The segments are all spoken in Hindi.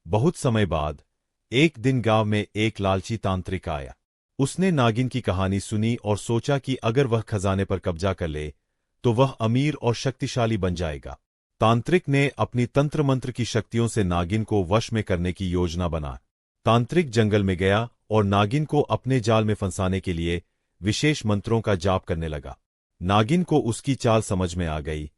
बहुत समय बाद एक दिन गांव में एक लालची तांत्रिक आया। उसने नागिन की कहानी सुनी और सोचा कि अगर वह खजाने पर कब्जा कर ले तो वह अमीर और शक्तिशाली बन जाएगा। तांत्रिक ने अपनी तंत्र मंत्र की शक्तियों से नागिन को वश में करने की योजना बना। तांत्रिक जंगल में गया और नागिन को अपने जाल में फंसाने के लिए विशेष मंत्रों का जाप करने लगा। नागिन को उसकी चाल समझ में आ गई,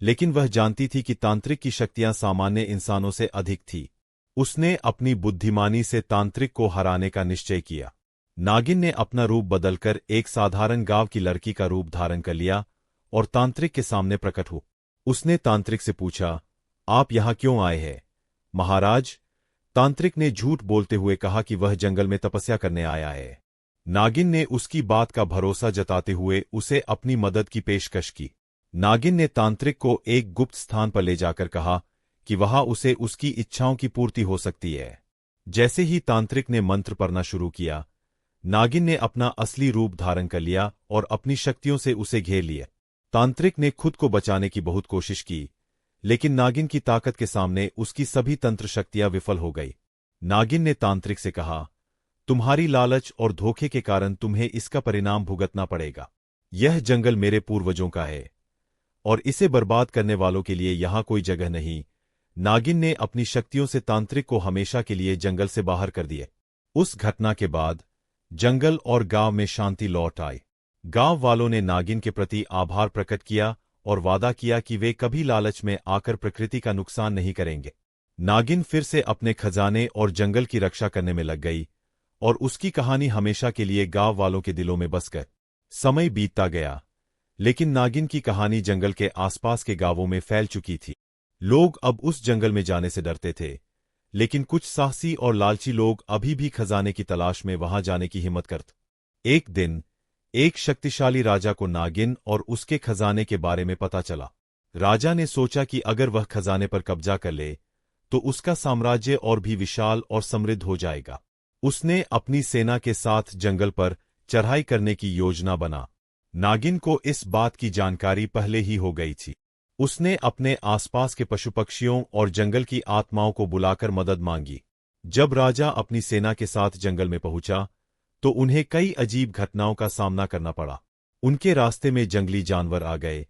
लेकिन वह जानती थी कि तांत्रिक की शक्तियां सामान्य इंसानों से अधिक थी। उसने अपनी बुद्धिमानी से तांत्रिक को हराने का निश्चय किया। नागिन ने अपना रूप बदलकर एक साधारण गांव की लड़की का रूप धारण कर लिया और तांत्रिक के सामने प्रकट हुआ। उसने तांत्रिक से पूछा, आप यहां क्यों आए हैं? महाराज, तांत्रिक ने झूठ बोलते हुए कहा कि वह जंगल में तपस्या करने आया है। नागिन ने उसकी बात का भरोसा जताते हुए उसे अपनी मदद की पेशकश की। नागिन ने तांत्रिक को एक गुप्त स्थान पर ले जाकर कहा कि वहां उसे उसकी इच्छाओं की पूर्ति हो सकती है। जैसे ही तांत्रिक ने मंत्र पढ़ना शुरू किया, नागिन ने अपना असली रूप धारण कर लिया और अपनी शक्तियों से उसे घेर लिया। तांत्रिक ने खुद को बचाने की बहुत कोशिश की, लेकिन नागिन की ताकत के सामने उसकी सभी तंत्र शक्तियां विफल हो गई। नागिन ने तांत्रिक से कहा, तुम्हारी लालच और धोखे के कारण तुम्हें इसका परिणाम भुगतना पड़ेगा। यह जंगल मेरे पूर्वजों का है और इसे बर्बाद करने वालों के लिए यहां कोई जगह नहीं। नागिन ने अपनी शक्तियों से तांत्रिक को हमेशा के लिए जंगल से बाहर कर दिया। उस घटना के बाद जंगल और गांव में शांति लौट आई। गांव वालों ने नागिन के प्रति आभार प्रकट किया और वादा किया कि वे कभी लालच में आकर प्रकृति का नुकसान नहीं करेंगे। नागिन फिर से अपने खजाने और जंगल की रक्षा करने में लग गई और उसकी कहानी हमेशा के लिए गांव वालों के दिलों में बस गई। समय बीतता गया, लेकिन नागिन की कहानी जंगल के आसपास के गांवों में फैल चुकी थी। लोग अब उस जंगल में जाने से डरते थे, लेकिन कुछ साहसी और लालची लोग अभी भी खजाने की तलाश में वहां जाने की हिम्मत करते। एक दिन एक शक्तिशाली राजा को नागिन और उसके खजाने के बारे में पता चला। राजा ने सोचा कि अगर वह खजाने पर कब्जा कर ले तो उसका साम्राज्य और भी विशाल और समृद्ध हो जाएगा। उसने अपनी सेना के साथ जंगल पर चढ़ाई करने की योजना बना। नागिन को इस बात की जानकारी पहले ही हो गई थी। उसने अपने आसपास के पशु पक्षियों और जंगल की आत्माओं को बुलाकर मदद मांगी। जब राजा अपनी सेना के साथ जंगल में पहुंचा तो उन्हें कई अजीब घटनाओं का सामना करना पड़ा। उनके रास्ते में जंगली जानवर आ गए,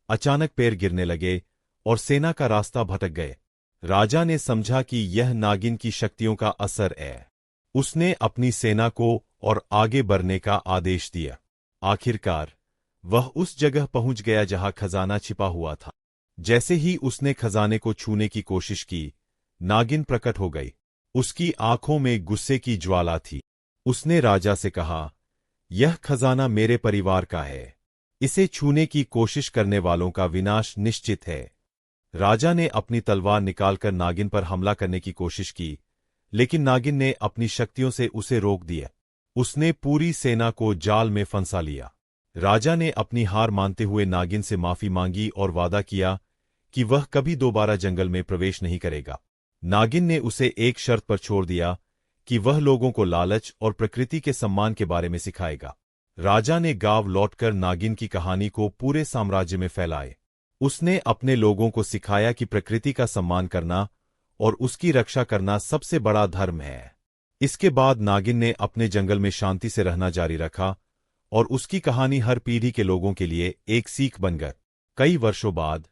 अचानक पेड़ गिरने लगे और सेना का रास्ता भटक गए। राजा ने समझा कि यह नागिन की शक्तियों का असर है। उसने अपनी सेना को और आगे बढ़ने का आदेश दिया। आखिरकार वह उस जगह पहुंच गया जहां खजाना छिपा हुआ था। जैसे ही उसने खजाने को छूने की कोशिश की, नागिन प्रकट हो गई। उसकी आंखों में गुस्से की ज्वाला थी। उसने राजा से कहा, यह खजाना मेरे परिवार का है। इसे छूने की कोशिश करने वालों का विनाश निश्चित है। राजा ने अपनी तलवार निकालकर नागिन पर हमला करने की कोशिश की, लेकिन नागिन ने अपनी शक्तियों से उसे रोक दिया। उसने पूरी सेना को जाल में फंसा लिया। राजा ने अपनी हार मानते हुए नागिन से माफी मांगी और वादा किया कि वह कभी दोबारा जंगल में प्रवेश नहीं करेगा। नागिन ने उसे एक शर्त पर छोड़ दिया कि वह लोगों को लालच और प्रकृति के सम्मान के बारे में सिखाएगा। राजा ने गांव लौटकर नागिन की कहानी को पूरे साम्राज्य में फैलाए। उसने अपने लोगों को सिखाया कि प्रकृति का सम्मान करना और उसकी रक्षा करना सबसे बड़ा धर्म है। इसके बाद नागिन ने अपने जंगल में शांति से रहना जारी रखा और उसकी कहानी हर पीढ़ी के लोगों के लिए एक सीख बन गई। कई वर्षों बाद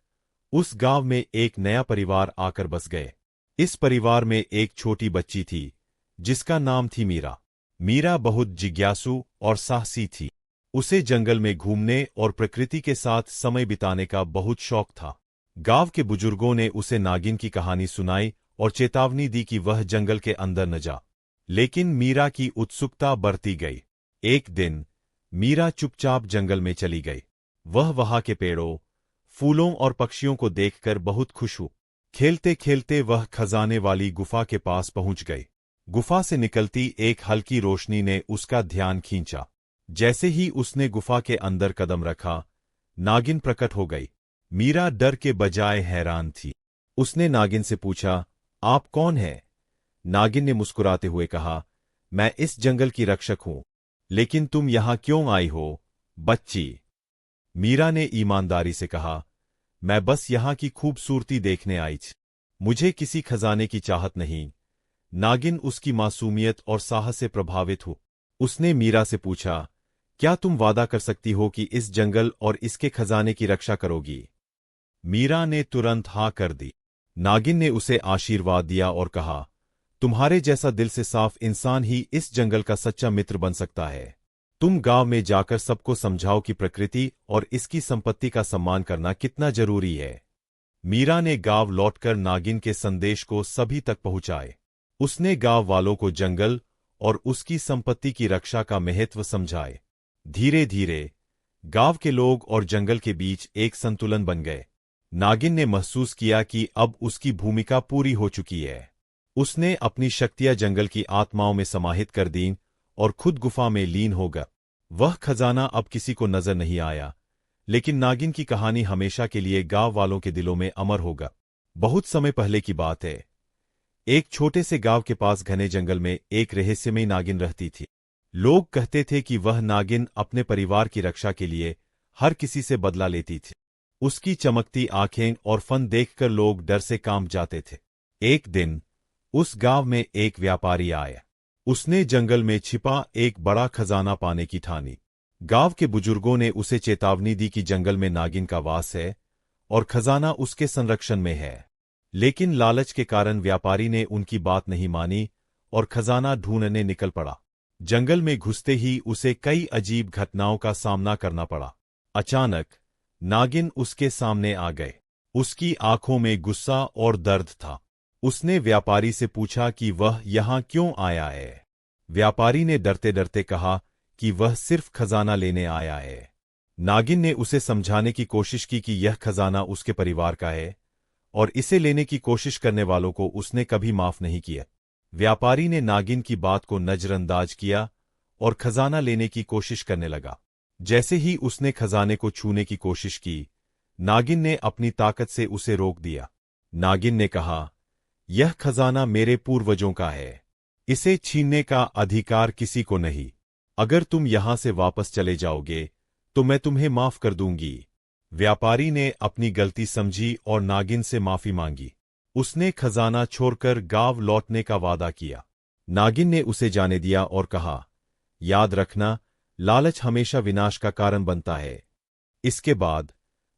उस गांव में एक नया परिवार आकर बस गए। इस परिवार में एक छोटी बच्ची थी जिसका नाम थी मीरा। मीरा बहुत जिज्ञासु और साहसी थी। उसे जंगल में घूमने और प्रकृति के साथ समय बिताने का बहुत शौक था। गांव के बुजुर्गों ने उसे नागिन की कहानी सुनाई और चेतावनी दी कि वह जंगल के अंदर न जा। लेकिन मीरा की उत्सुकता बढ़ती गई। एक दिन मीरा चुपचाप जंगल में चली गई। वह वहां के पेड़ों, फूलों और पक्षियों को देखकर बहुत खुश हुई। खेलते खेलते वह खजाने वाली गुफा के पास पहुंच गई। गुफा से निकलती एक हल्की रोशनी ने उसका ध्यान खींचा। जैसे ही उसने गुफा के अंदर कदम रखा, नागिन प्रकट हो गई। मीरा डर के बजाय हैरान थी। उसने नागिन से पूछा, आप कौन हैं? नागिन ने मुस्कुराते हुए कहा, मैं इस जंगल की रक्षक हूं। लेकिन तुम यहां क्यों आई हो, बच्ची? मीरा ने ईमानदारी से कहा, मैं बस यहां की खूबसूरती देखने आई थी। मुझे किसी खजाने की चाहत नहीं, नागिन उसकी मासूमियत और साहस से प्रभावित हो। उसने मीरा से पूछा, क्या तुम वादा कर सकती हो कि इस जंगल और इसके खजाने की रक्षा करोगी? मीरा ने तुरंत हाँ कर दी। नागिन ने उसे आशीर्वाद दिया और कहा, तुम्हारे जैसा दिल से साफ इंसान ही इस जंगल का सच्चा मित्र बन सकता है। तुम गांव में जाकर सबको समझाओ कि प्रकृति और इसकी संपत्ति का सम्मान करना कितना जरूरी है। मीरा ने गांव लौटकर नागिन के संदेश को सभी तक पहुंचाए। उसने गांव वालों को जंगल और उसकी संपत्ति की रक्षा का महत्व समझाए। धीरे धीरे गांव के लोग और जंगल के बीच एक संतुलन बन गए। नागिन ने महसूस किया कि अब उसकी भूमिका पूरी हो चुकी है। उसने अपनी शक्तियां जंगल की आत्माओं में समाहित कर दीं और खुद गुफा में लीन हो गया। वह खजाना अब किसी को नजर नहीं आया, लेकिन नागिन की कहानी हमेशा के लिए गांव वालों के दिलों में अमर होगा। बहुत समय पहले की बात है। एक छोटे से गांव के पास घने जंगल में एक रहस्यमयी नागिन रहती थी। लोग कहते थे कि वह नागिन अपने परिवार की रक्षा के लिए हर किसी से बदला लेती थी। उसकी चमकती आंखें और फन देखकर लोग डर से कांप जाते थे। एक दिन उस गांव में एक व्यापारी आया। उसने जंगल में छिपा एक बड़ा खजाना पाने की ठानी। गांव के बुजुर्गों ने उसे चेतावनी दी कि जंगल में नागिन का वास है और खजाना उसके संरक्षण में है। लेकिन लालच के कारण व्यापारी ने उनकी बात नहीं मानी और खजाना ढूंढने निकल पड़ा। जंगल में घुसते ही उसे कई अजीब घटनाओं का सामना करना पड़ा। अचानक नागिन उसके सामने आ गए। उसकी आंखों में गुस्सा और दर्द था। उसने व्यापारी से पूछा कि वह यहां क्यों आया है। व्यापारी ने डरते डरते कहा कि वह सिर्फ खजाना लेने आया है। नागिन ने उसे समझाने की कोशिश की कि यह खजाना उसके परिवार का है और इसे लेने की कोशिश करने वालों को उसने कभी माफ नहीं किया। व्यापारी ने नागिन की बात को नजरअंदाज किया और खजाना लेने की कोशिश करने लगा। जैसे ही उसने खजाने को छूने की कोशिश की, नागिन ने अपनी ताकत से उसे रोक दिया। नागिन ने कहा, यह खजाना मेरे पूर्वजों का है। इसे छीनने का अधिकार किसी को नहीं। अगर तुम यहां से वापस चले जाओगे तो मैं तुम्हें माफ कर दूंगी। व्यापारी ने अपनी गलती समझी और नागिन से माफी मांगी। उसने खजाना छोड़कर गांव लौटने का वादा किया। नागिन ने उसे जाने दिया और कहा, याद रखना, लालच हमेशा विनाश का कारण बनता है। इसके बाद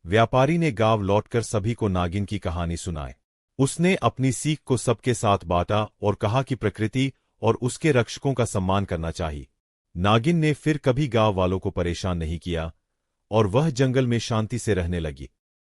व्यापारी ने गांव लौटकर सभी को नागिन की कहानी सुनाई। उसने अपनी सीख को सबके साथ बांटा और कहा कि प्रकृति और उसके रक्षकों का सम्मान करना चाहिए। नागिन ने फिर कभी गांव वालों को परेशान नहीं किया और वह जंगल में शांति से रहने लगी।